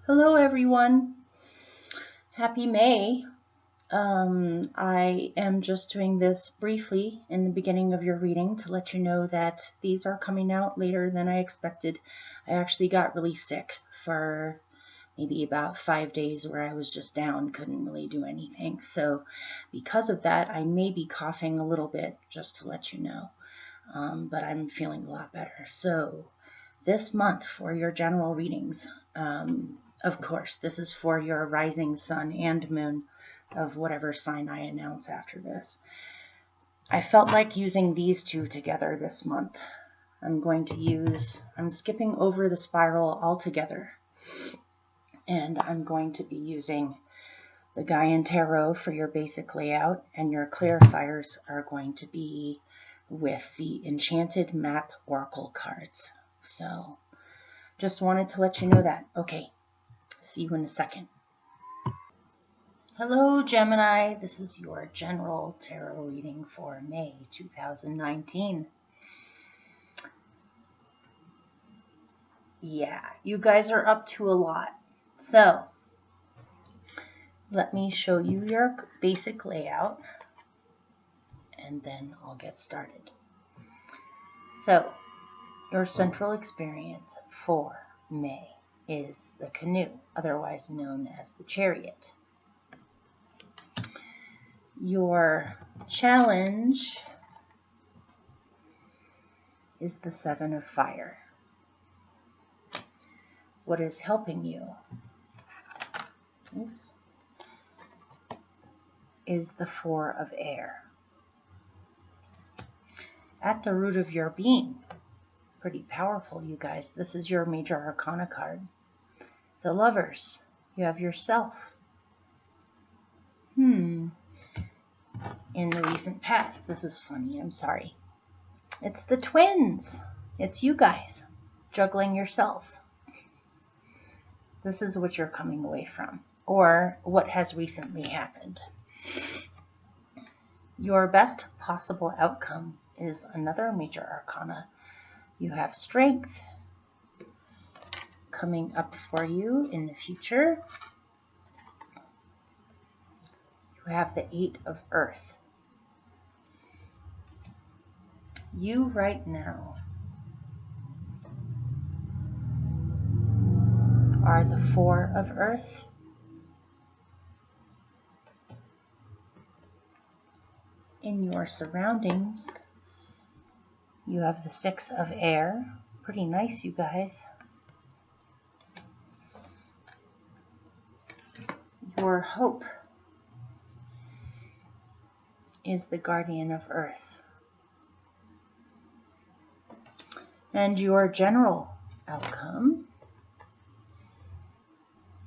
Hello, everyone. Happy May. I am just doing this briefly in the beginning of your reading to let you know that these are coming out later than I expected. I actually got really sick for maybe about 5 days where I was just down, couldn't really do anything. So because of that, I may be coughing a little bit, just to let you know. But I'm feeling a lot better. So this month for your general readings, of course, this is for your rising sun and moon of whatever sign I announce after this. I felt like using these two together this month. I'm skipping over the spiral altogether, and I'm going to be using the Gaian Tarot for your basic layout, and your clarifiers are going to be with the Enchanted Map Oracle cards. So just wanted to let you know that. Okay, see you in a second. Hello, Gemini. This is your general tarot reading for May 2019. Yeah, you guys are up to a lot. So let me show you your basic layout, and then I'll get started. So your central experience for May is the canoe, otherwise known as the chariot. Your challenge is the Seven of Fire. What is helping you is the Four of Air. At the root of your being, pretty powerful, you guys. This is your major arcana card. The Lovers. You have yourself. In the recent past, this is funny, I'm sorry. It's the twins. It's you guys juggling yourselves. This is what you're coming away from, or what has recently happened. Your best possible outcome is another major arcana. You have Strength coming up for you in the future. You have the Eight of Earth. You right now are the Four of Earth. In your surroundings, you have the Six of Air. Pretty nice, you guys. Your hope is the Guardian of Earth. And your general outcome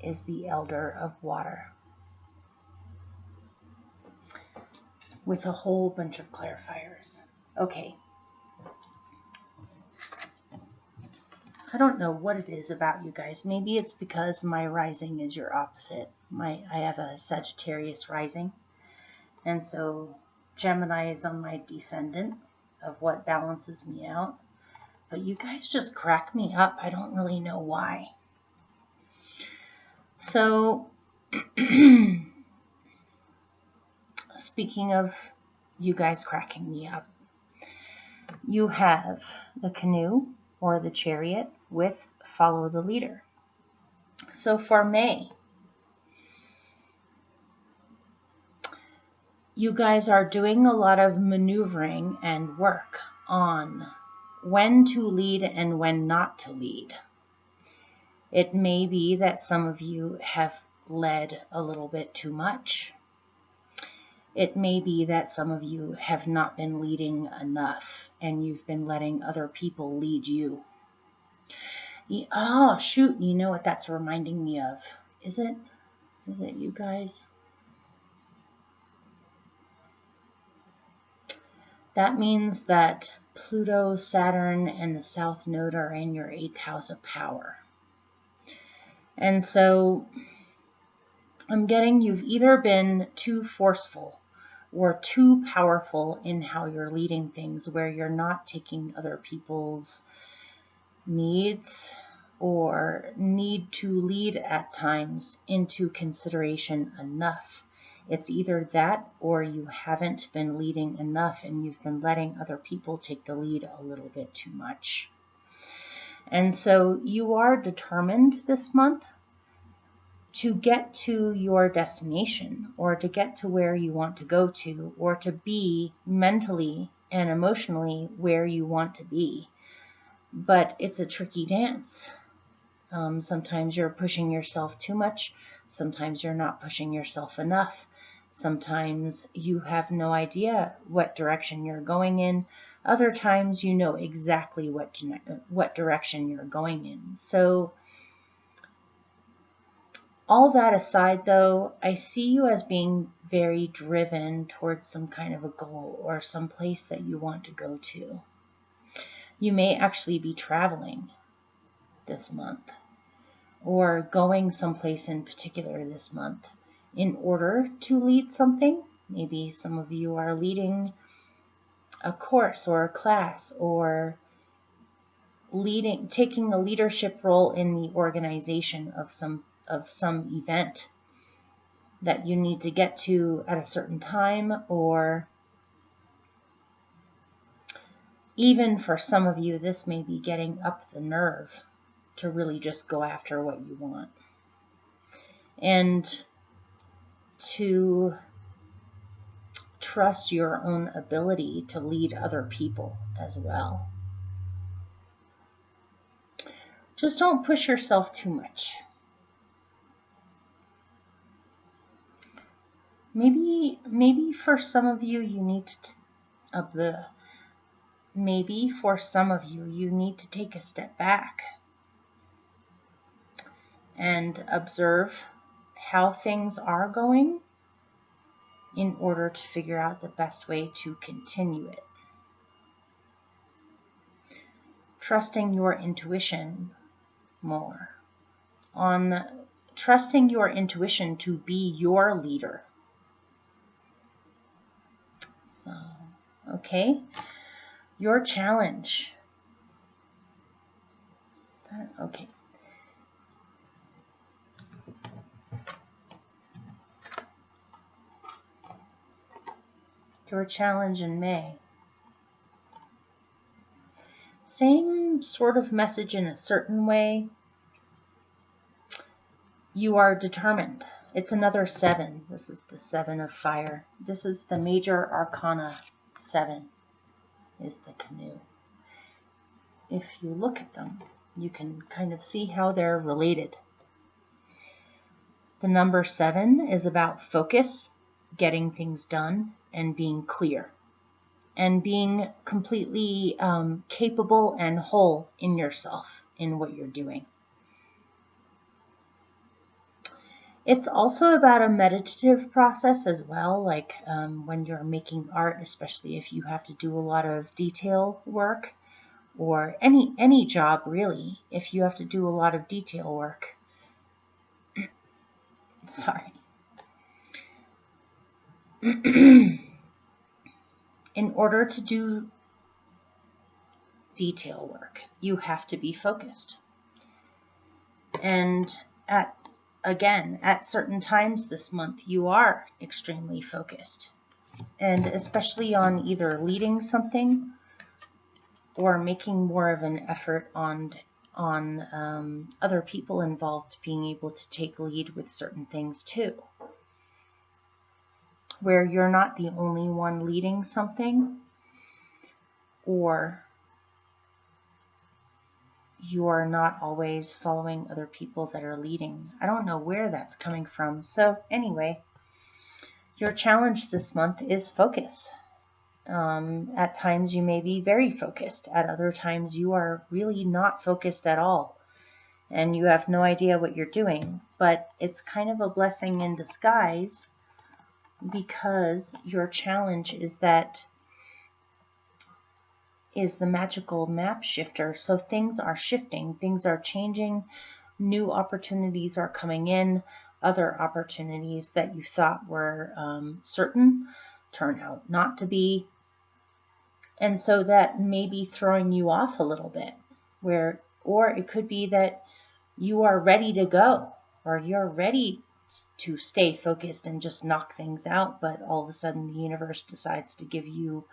is the Elder of Water, with a whole bunch of clarifiers. Okay. I don't know what it is about you guys. Maybe it's because my rising is your opposite. I have a Sagittarius rising, and so Gemini is on my descendant of what balances me out. But you guys just crack me up. I don't really know why. So, speaking of you guys cracking me up, you have the canoe or the chariot with Follow the Leader. So for May, you guys are doing a lot of maneuvering and work on when to lead and when not to lead. It may be that some of you have led a little bit too much. It may be that some of you have not been leading enough and you've been letting other people lead you. Oh, shoot, you know what that's reminding me of? Is it you guys? That means that Pluto, Saturn, and the South Node are in your 8th house of power. And so I'm getting you've either been too forceful or too powerful in how you're leading things, where you're not taking other people's needs or need to lead at times into consideration enough. It's either that or you haven't been leading enough and you've been letting other people take the lead a little bit too much. And so you are determined this month to get to your destination, or to get to where you want to go to, or to be mentally and emotionally where you want to be. But it's a tricky dance. Sometimes you're pushing yourself too much. Sometimes you're not pushing yourself enough. Sometimes you have no idea what direction you're going in. Other times you know exactly what direction you're going in. So all that aside, though, I see you as being very driven towards some kind of a goal or some place that you want to go to. You may actually be traveling this month, or going someplace in particular this month in order to lead something. Maybe some of you are leading a course or a class, or taking a leadership role in the organization of some event that you need to get to at a certain time, or even for some of you, this may be getting up the nerve to really just go after what you want and to trust your own ability to lead other people as well. Just don't push yourself too much. Maybe for some of you, you need to maybe for some of you, you need to take a step back and observe how things are going in order to figure out the best way to continue it. Trusting your intuition more. On trusting your intuition to be your leader. So, okay. Your challenge. Is that okay? Your challenge in May. Same sort of message in a certain way. You are determined. It's another 7. This is the 7 of fire. This is the major arcana 7, is the canoe. If you look at them, you can kind of see how they're related. The number 7 is about focus, getting things done, and being clear, and being completely capable and whole in yourself, in what you're doing. It's also about a meditative process as well, like when you're making art, especially if you have to do a lot of detail work, or any job really, if you have to do a lot of detail work. Sorry. In order to do detail work, you have to be focused. And at certain times this month, you are extremely focused. And especially on either leading something or making more of an effort on other people involved being able to take lead with certain things too. Where you're not the only one leading something, or you are not always following other people that are leading. I don't know where that's coming from. So anyway, your challenge this month is focus. At times you may be very focused. At other times you are really not focused at all. And you have no idea what you're doing. But it's kind of a blessing in disguise, because your challenge is the magical map shifter. So things are shifting, things are changing, new opportunities are coming in, other opportunities that you thought were certain turn out not to be. And so that may be throwing you off a little bit, or it could be that you are ready to go, or you're ready to stay focused and just knock things out, but all of a sudden the universe decides to give you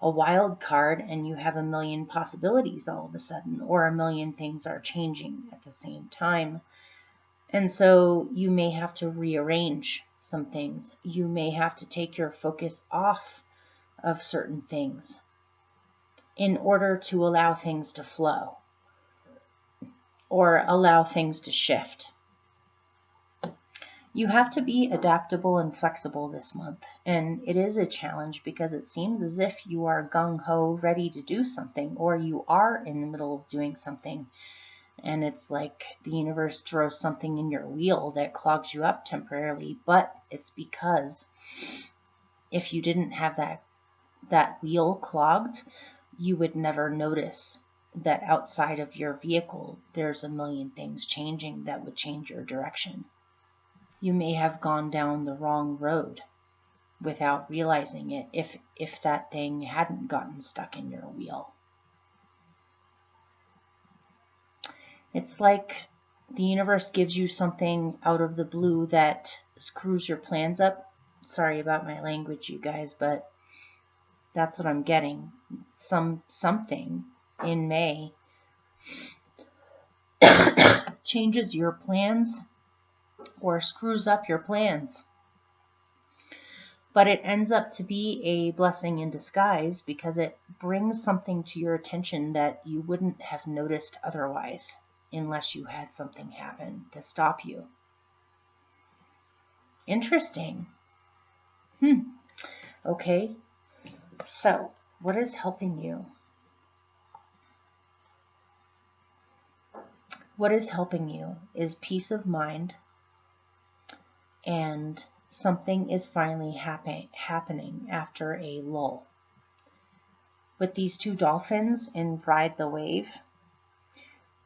a wild card and you have a million possibilities all of a sudden, or a million things are changing at the same time. And so you may have to rearrange some things. You may have to take your focus off of certain things in order to allow things to flow or allow things to shift. You have to be adaptable and flexible this month, and it is a challenge because it seems as if you are gung-ho ready to do something, or you are in the middle of doing something, and it's like the universe throws something in your wheel that clogs you up temporarily, but it's because if you didn't have that wheel clogged, you would never notice that outside of your vehicle there's a million things changing that would change your direction. You may have gone down the wrong road without realizing it if that thing hadn't gotten stuck in your wheel. It's like the universe gives you something out of the blue that screws your plans up. Sorry about my language, you guys, but that's what I'm getting. Something in May changes your plans or screws up your plans. But it ends up to be a blessing in disguise because it brings something to your attention that you wouldn't have noticed otherwise unless you had something happen to stop you. Interesting. Okay, so what is helping you? What is helping you is peace of mind, and something is finally happening after a lull. With these two dolphins in Ride the Wave,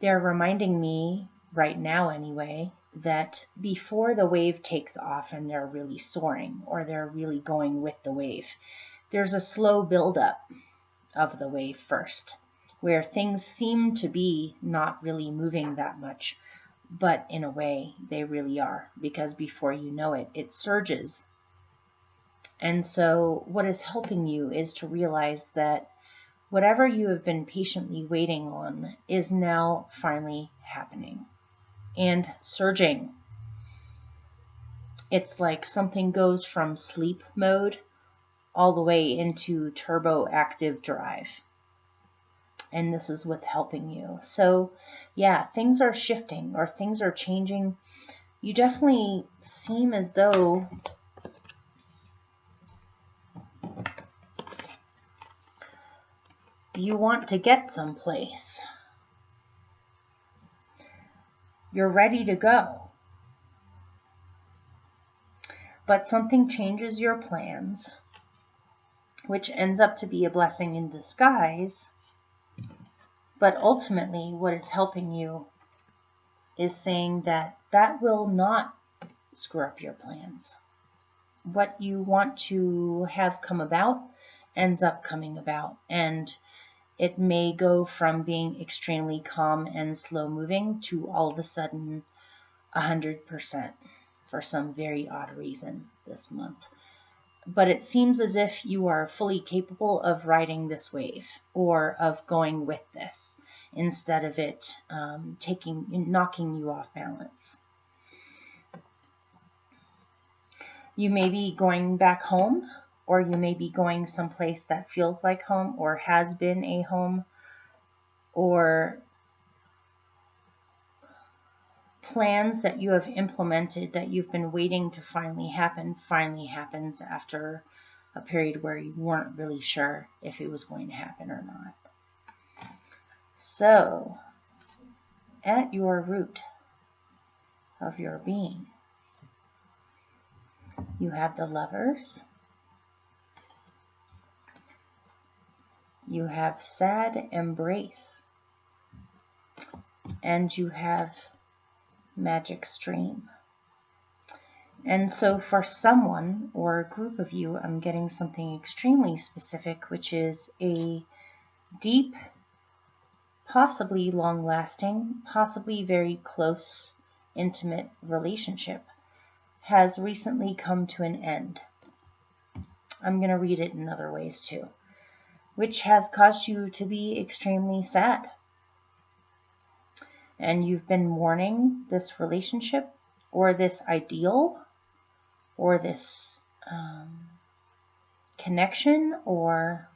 they're reminding me, right now anyway, that before the wave takes off and they're really soaring, or they're really going with the wave, there's a slow buildup of the wave first, where things seem to be not really moving that much, but in a way they really are, because before you know it, it surges. And so what is helping you is to realize that whatever you have been patiently waiting on is now finally happening and surging. It's like something goes from sleep mode all the way into turbo active drive. And this is what's helping you. So yeah, things are shifting or things are changing. You definitely seem as though you want to get someplace. You're ready to go. But something changes your plans, which ends up to be a blessing in disguise. But ultimately, what is helping you is saying that that will not screw up your plans. What you want to have come about ends up coming about, and it may go from being extremely calm and slow moving to all of a sudden 100% for some very odd reason this month. But it seems as if you are fully capable of riding this wave or of going with this instead of it knocking you off balance. You may be going back home, or you may be going someplace that feels like home or has been a home, or plans that you have implemented that you've been waiting to finally happens after a period where you weren't really sure if it was going to happen or not. So, at your root of your being, you have the Lovers, you have Sad Embrace, and you have Magic Stream. And so for someone or a group of you, I'm getting something extremely specific, which is a deep possibly long-lasting, possibly very close, intimate relationship has recently come to an end. I'm going to read it in other ways too, which has caused you to be extremely sad. And you've been mourning this relationship or this ideal or this connection, or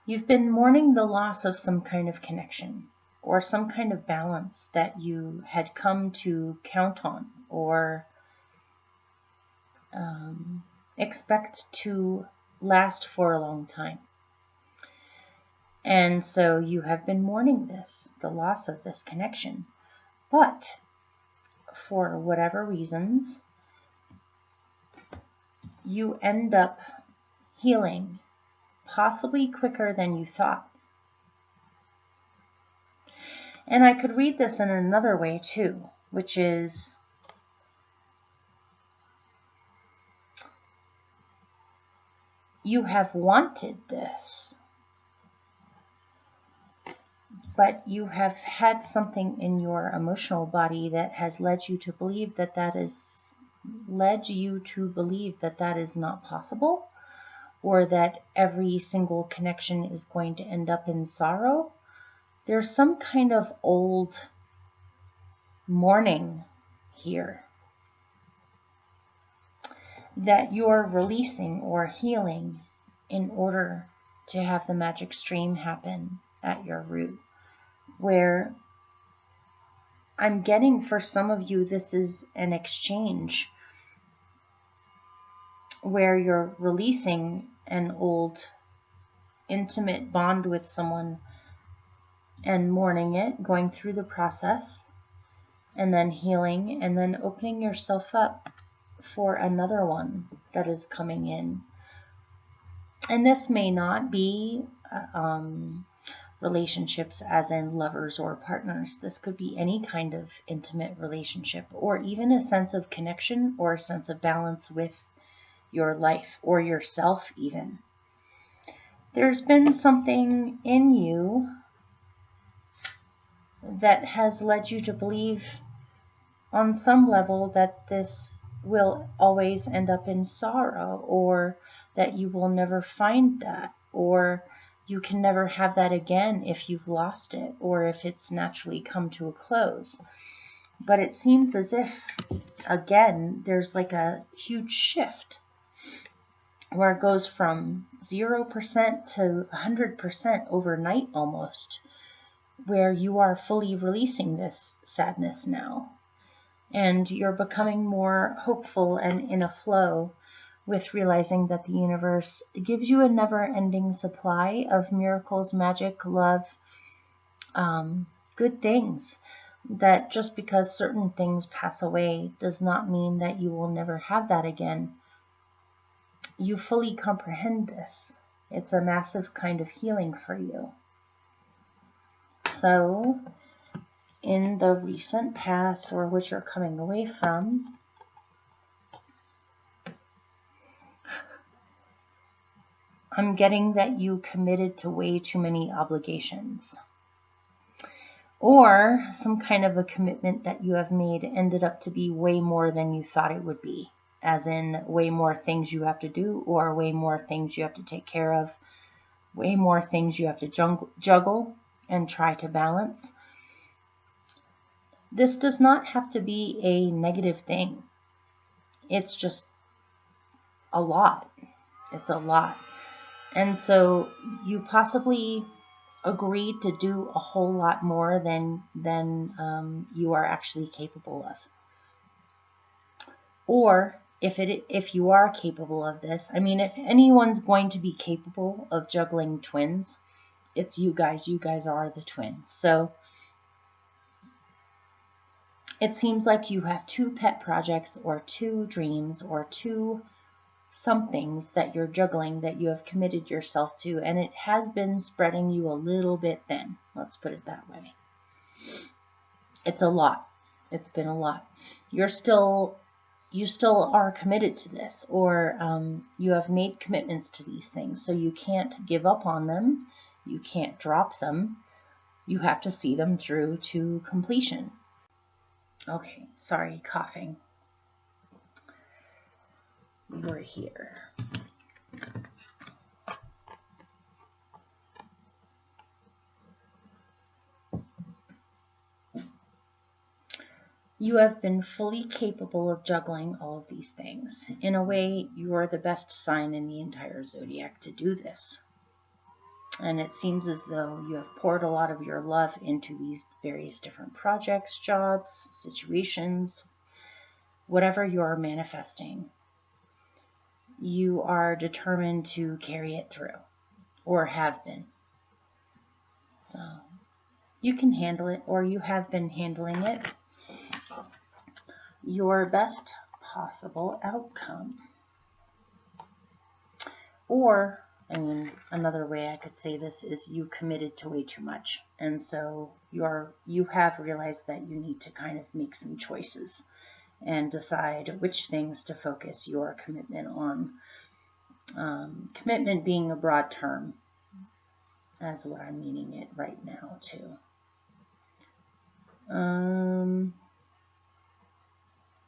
you've been mourning the loss of some kind of connection or some kind of balance that you had come to count on or expect to last for a long time. And so you have been mourning this, the loss of this connection. But for whatever reasons, you end up healing, possibly quicker than you thought. And I could read this in another way too, which is you have wanted this, but you have had something in your emotional body that has led you to believe that that is not possible, or that every single connection is going to end up in sorrow. There's some kind of old mourning here that you're releasing or healing in order to have the magic stream happen at your root. Where I'm getting, for some of you, this is an exchange where you're releasing an old intimate bond with someone and mourning it, going through the process, and then healing, and then opening yourself up for another one that is coming in. And this may not be relationships as in lovers or partners. This could be any kind of intimate relationship, or even a sense of connection or a sense of balance with your life or yourself even. There's been something in you that has led you to believe on some level that this will always end up in sorrow, or that you will never find that, or you can never have that again if you've lost it, or if it's naturally come to a close. But it seems as if, again, there's like a huge shift where it goes from 0% to 100% overnight almost, where you are fully releasing this sadness now. And you're becoming more hopeful and in a flow with realizing that the universe gives you a never-ending supply of miracles, magic, love, good things. That just because certain things pass away does not mean that you will never have that again. You fully comprehend this. It's a massive kind of healing for you. So, in the recent past, or which you're coming away from, I'm getting that you committed to way too many obligations. Or some kind of a commitment that you have made ended up to be way more than you thought it would be. As in, way more things you have to do, or way more things you have to take care of, way more things you have to juggle and try to balance. This does not have to be a negative thing. It's just a lot. It's a lot. And so you possibly agreed to do a whole lot more than you are actually capable of. Or if you are capable of this, I mean, if anyone's going to be capable of juggling twins, it's you guys. You guys are the twins. So it seems like you have 2 pet projects, or 2 dreams, or 2 somethings that you're juggling that you have committed yourself to, and it has been spreading you a little bit thin. Let's put it that way. It's a lot. It's been a lot. You're still you still are committed to this, or you have made commitments to these things, so you can't give up on them, you can't drop them, you have to see them through to completion. Okay, sorry, coughing. You're here. You have been fully capable of juggling all of these things. In a way, you are the best sign in the entire zodiac to do this. And it seems as though you have poured a lot of your love into these various different projects, jobs, situations, whatever you are manifesting. You are determined to carry it through, or have been. So you can handle it, or you have been handling it. Your best possible outcome. Or, another way I could say this is you committed to way too much. And so you have realized that you need to kind of make some choices and decide which things to focus your commitment on. Commitment being a broad term, as what I'm meaning it right now too.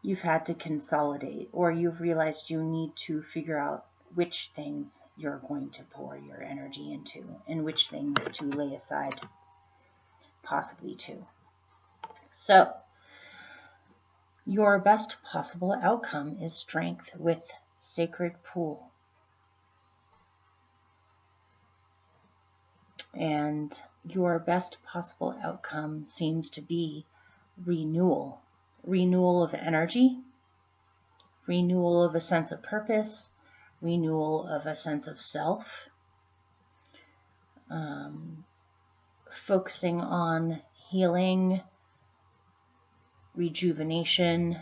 You've had to consolidate, or you've realized you need to figure out which things you're going to pour your energy into and which things to lay aside, possibly too. So, your best possible outcome is strength with sacred pool. And your best possible outcome seems to be renewal. Renewal of energy, renewal of a sense of purpose, renewal of a sense of self, focusing on healing, rejuvenation,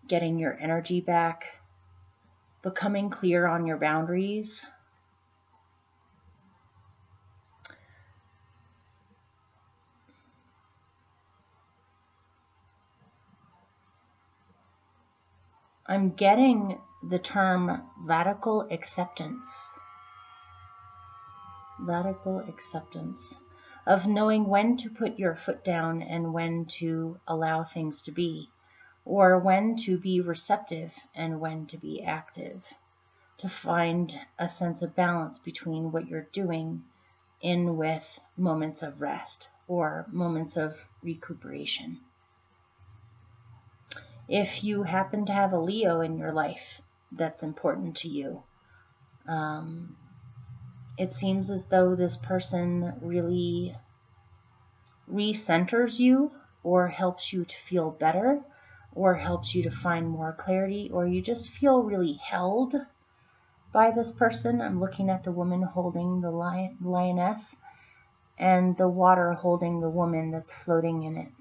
getting your energy back, becoming clear on your boundaries. I'm getting the term radical acceptance. Radical acceptance of knowing when to put your foot down and when to allow things to be, or when to be receptive and when to be active, to find a sense of balance between what you're doing in with moments of rest or moments of recuperation. If you happen to have a Leo in your life that's important to you, it seems as though this person really recenters you, or helps you to feel better, or helps you to find more clarity, or you just feel really held by this person. I'm looking at the woman holding the lioness and the water holding the woman that's floating in it.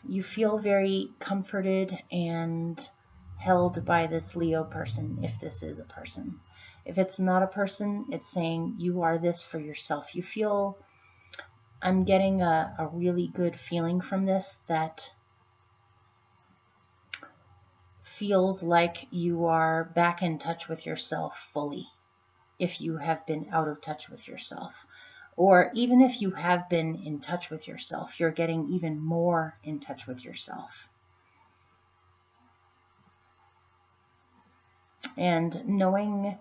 You feel very comforted and held by this Leo person, if this is a person. If it's not a person, it's saying you are this for yourself. You feel, I'm getting a really good feeling from this that feels like you are back in touch with yourself fully, if you have been out of touch with yourself. Or even if you have been in touch with yourself, you're getting even more in touch with yourself. And knowing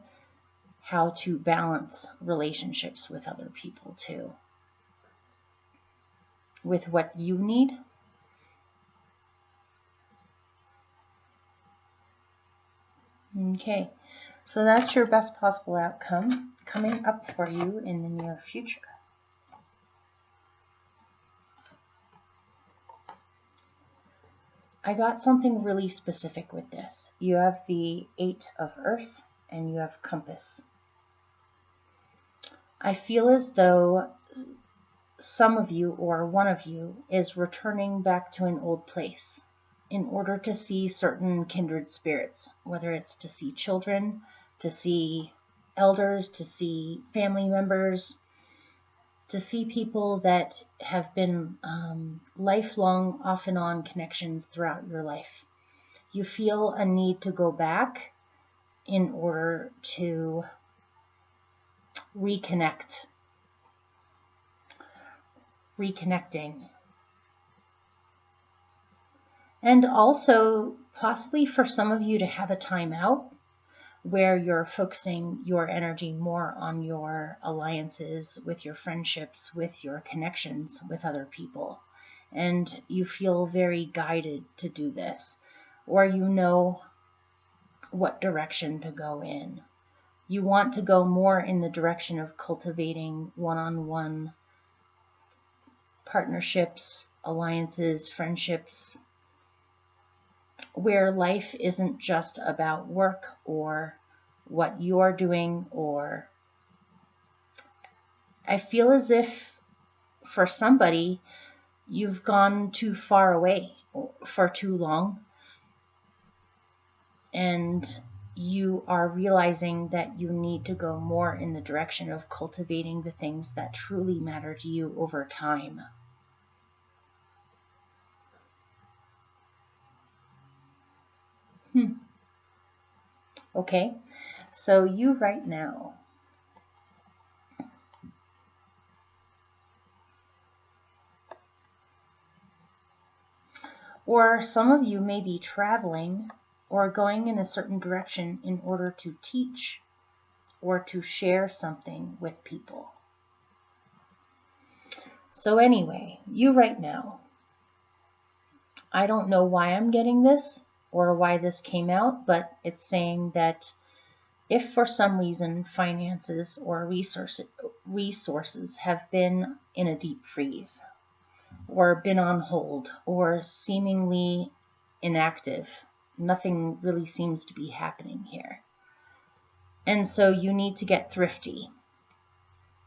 how to balance relationships with other people too, with what you need. Okay, so that's your best possible outcome coming up for you in the near future. I got something really specific with this. You have the 8 of Earth and you have Compass. I feel as though some of you or one of you is returning back to an old place in order to see certain kindred spirits, whether it's to see children, to see elders, to see family members. to see people that have been lifelong, off and on connections throughout your life. You feel a need to go back in order to reconnecting. And also possibly for some of you to have a time out where you're focusing your energy more on your alliances, with your friendships, with your connections with other people. And you feel very guided to do this, or you know what direction to go in. You want to go more in the direction of cultivating one-on-one partnerships, alliances, friendships, where life isn't just about work or what you're doing. Or I feel as if for somebody you've gone too far away for too long, and you are realizing that you need to go more in the direction of cultivating the things that truly matter to you over time. Okay, so you right now. Or some of you may be traveling or going in a certain direction in order to teach or to share something with people. So anyway, you right now, I don't know why I'm getting this or why this came out, but it's saying that if for some reason finances or resources have been in a deep freeze, or been on hold, or seemingly inactive, nothing really seems to be happening here. And so you need to get thrifty.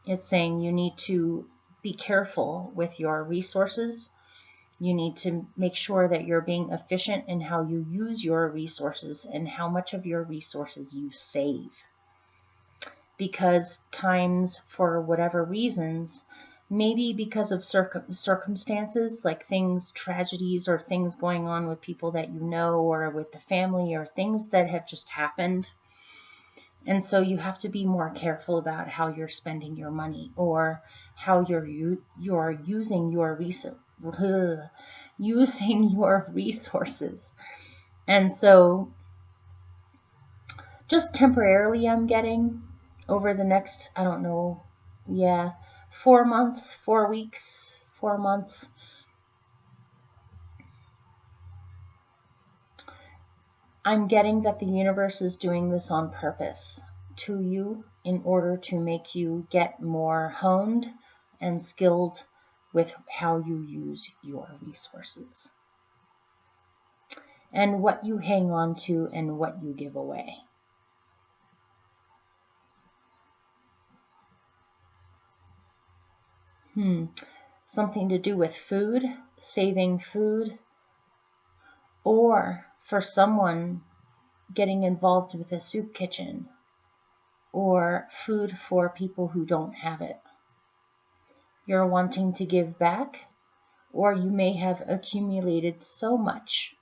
It's saying you need to be careful with your resources. You need to make sure that you're being efficient in how you use your resources and how much of your resources you save. Because times, for whatever reasons, maybe because of circumstances, like things, tragedies, or things going on with people that you know, or with the family, or things that have just happened. And so you have to be more careful about how you're spending your money, or how you're using your resources. And so just temporarily, I'm getting over the next, I don't know, 4 months, 4 weeks, 4 months, I'm getting that the universe is doing this on purpose to you in order to make you get more honed and skilled with how you use your resources and what you hang on to and what you give away. Something to do with food, saving food, or for someone getting involved with a soup kitchen or food for people who don't have it. You're wanting to give back, or you may have accumulated so much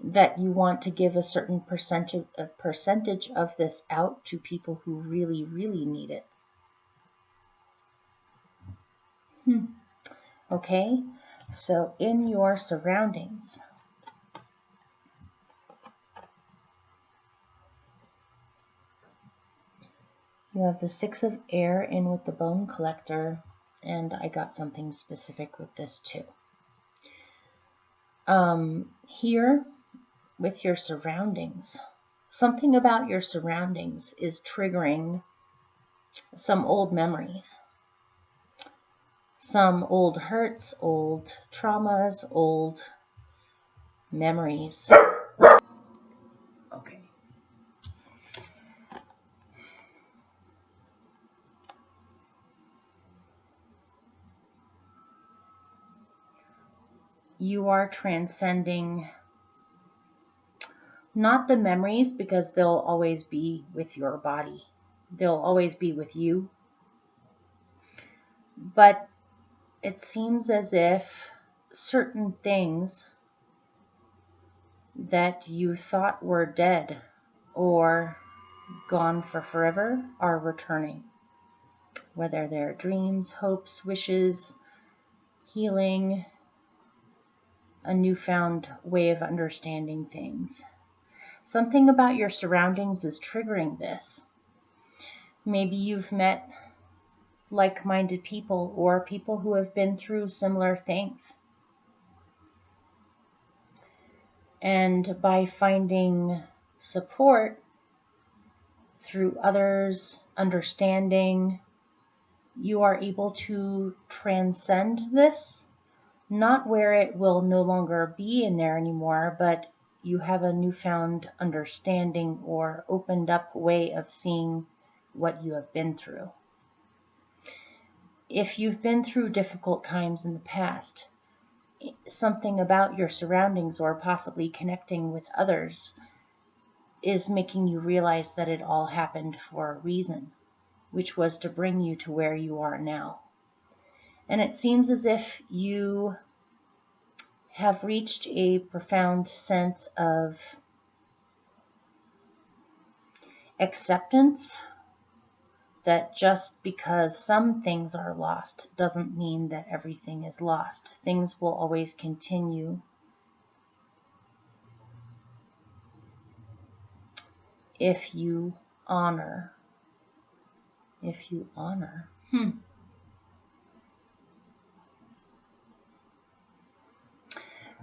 that you want to give a certain percentage of this out to people who really, really need it. Okay, so in your surroundings, you have the 6 of air in with the bone collector, and I got something specific with this too. Here, with your surroundings, something about your surroundings is triggering some old memories, some old hurts, old traumas, old memories. Okay. You are transcending not the memories, because they'll always be with your body. They'll always be with you. But it seems as if certain things that you thought were dead or gone for forever are returning. Whether they're dreams, hopes, wishes, healing, a newfound way of understanding things. Something about your surroundings is triggering this. Maybe you've met like-minded people or people who have been through similar things. And by finding support through others, understanding, you are able to transcend this, not where it will no longer be in there anymore, but you have a newfound understanding or opened up way of seeing what you have been through. If you've been through difficult times in the past, something about your surroundings or possibly connecting with others is making you realize that it all happened for a reason, which was to bring you to where you are now. And it seems as if you have reached a profound sense of acceptance that just because some things are lost doesn't mean that everything is lost. Things will always continue if you honor. If you honor.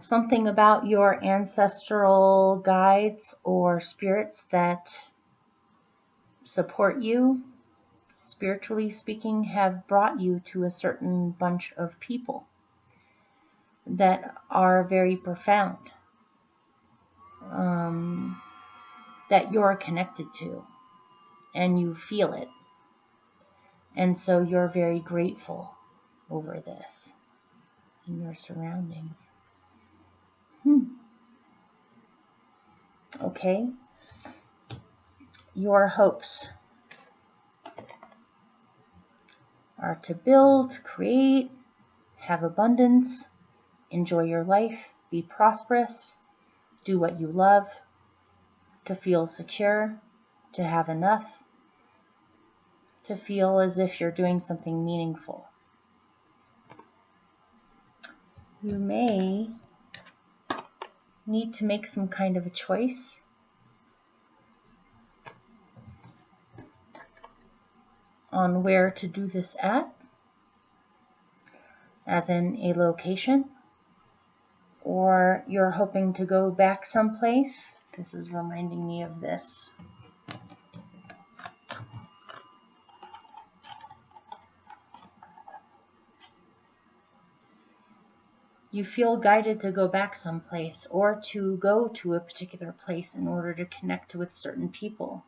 Something about your ancestral guides or spirits that support you, spiritually speaking, have brought you to a certain bunch of people that are very profound, that you're connected to, and you feel it. And so you're very grateful over this in your surroundings. Okay. Your hopes are to build, create, have abundance, enjoy your life, be prosperous, do what you love, to feel secure, to have enough, to feel as if you're doing something meaningful. You may need to make some kind of a choice on where to do this at, as in a location, or you're hoping to go back someplace. This is reminding me of this. You feel guided to go back someplace or to go to a particular place in order to connect with certain people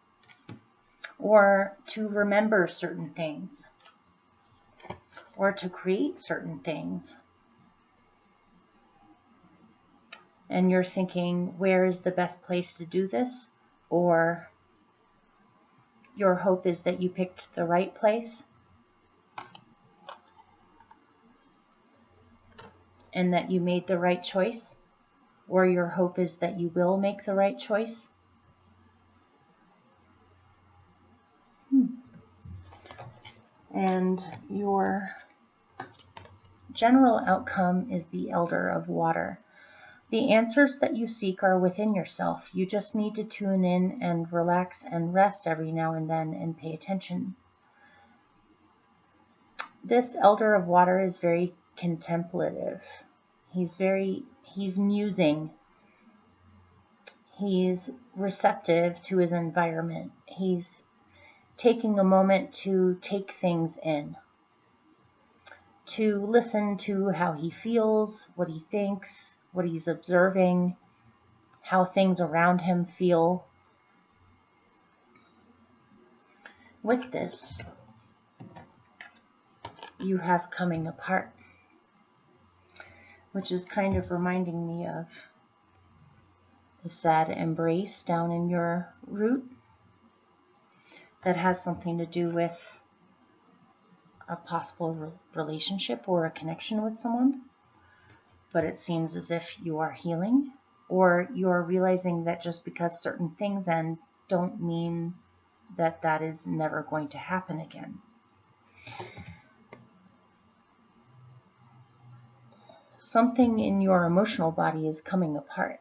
or to remember certain things or to create certain things. And you're thinking, where is the best place to do this? Or your hope is that you picked the right place and that you made the right choice, or your hope is that you will make the right choice. And your general outcome is the Elder of Water. The answers that you seek are within yourself. You just need to tune in and relax and rest every now and then and pay attention. This Elder of Water is very contemplative. He's musing. He's receptive to his environment. He's taking a moment to take things in, to listen to how he feels, what he thinks, what he's observing, how things around him feel. With this, you have coming apart, which is kind of reminding me of the sad embrace down in your root that has something to do with a possible relationship or a connection with someone, but it seems as if you are healing, or you are realizing that just because certain things end don't mean that that is never going to happen again. Something in your emotional body is coming apart.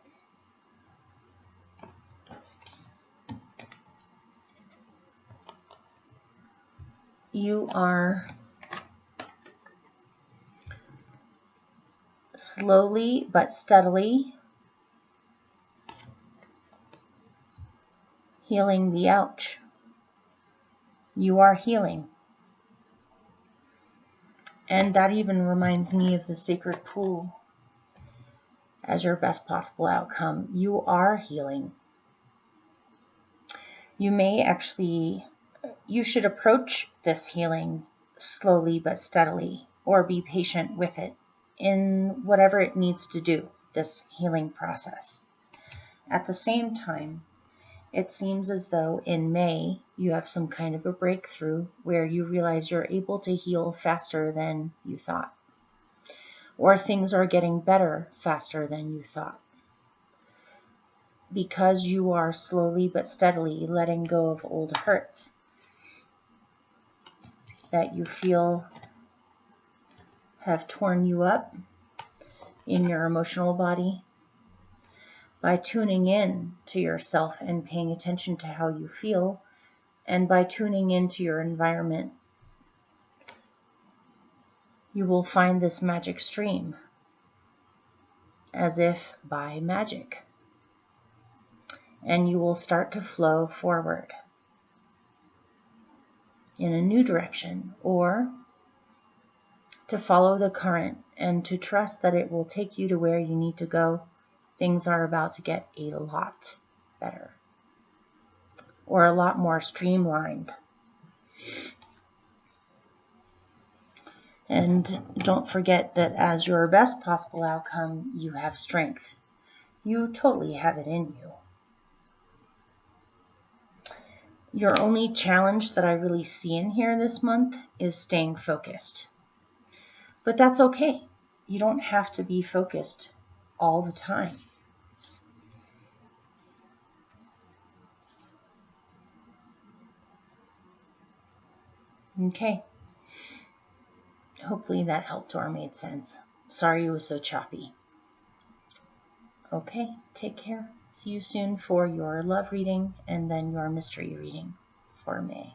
You are slowly but steadily healing the ouch. You are healing. And that even reminds me of the sacred pool as your best possible outcome. You are healing. You should approach this healing slowly but steadily, or be patient with it in whatever it needs to do, this healing process. At the same time, it seems as though in May you have some kind of a breakthrough where you realize you're able to heal faster than you thought, or things are getting better faster than you thought, because you are slowly but steadily letting go of old hurts that you feel have torn you up in your emotional body. By tuning in to yourself and paying attention to how you feel, and by tuning into your environment, you will find this magic stream, as if by magic, and you will start to flow forward in a new direction, or to follow the current and to trust that it will take you to where you need to go. Things are about to get a lot better, or a lot more streamlined. And don't forget that as your best possible outcome, you have strength. You totally have it in you. Your only challenge that I really see in here this month is staying focused. But that's okay. You don't have to be focused all the time. Okay. Hopefully that helped or made sense. Sorry it was so choppy. Okay, take care. See you soon for your love reading and then your mystery reading for May.